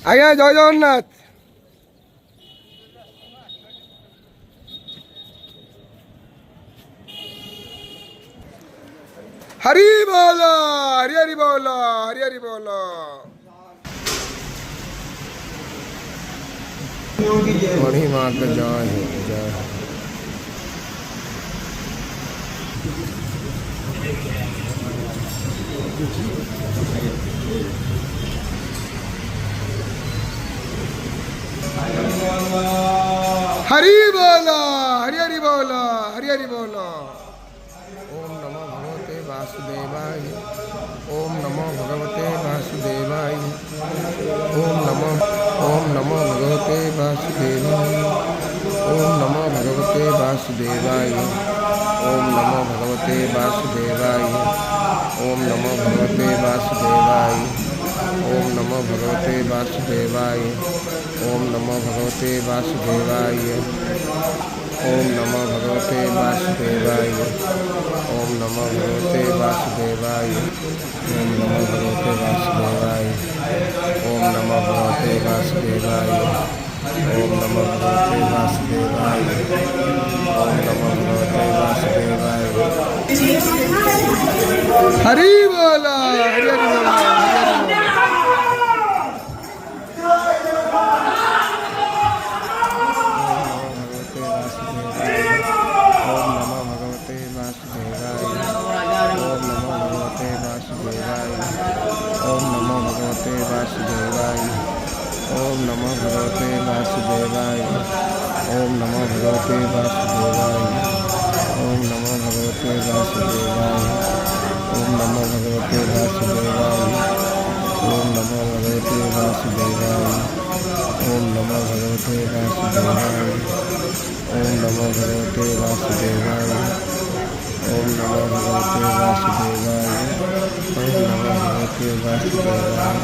আজ্ঞা জয় জগন্নাথ। हरी बोलो, हरी हरी बोलो, हरी हरी बोलो। मणि माँ का जय हो, जय हो। हरी बोलो, हरी हरी बोलो, हरी हरी बोलो। ओम नमो भगवते वासुदेवाय। ओम नमो भगवते वासुदेवाय। ओम नमो भगवते वासुदेवाय। ओम नमो भगवते वासुदेवाय। ओम नमो भगवते वासुदेवाय। ओम नमो भगवते वासुदेवाय। ओम नमो भगवते वासुदेवाय। ओम नमो भगवते वासुदेवाय। ओम नमो भगवते वासुदेवाय। ओम नमो भगवते वासुदेवाय। ओम नमो भगवते वासुदेवाय। ओम नमो भगवते वासुदेवाय। ओम नमो भगवते वासुदेवाय। ओम नमो भगवते वासुदेवाय। हरि बोला, हरि हरि बोला, हरि हरि बोला। ओम नमो भगवते वासुदेवाय। ओम नमो भगवते वासुदेवाय। ओम नमो भगवते वासुदेवाय। ओम नमो भगवते वासुदेवाय। ओम नमो भगवते वासुदेवाय। ओम नमो भगवते वासुदेवाय। ओम नमो भगवते वासुदेवाय। ओम नमो भगवते वासुदेवाय। ओम नमो भगवते वासुदेवाय। ओम नमो भगवते वासुदेवाय।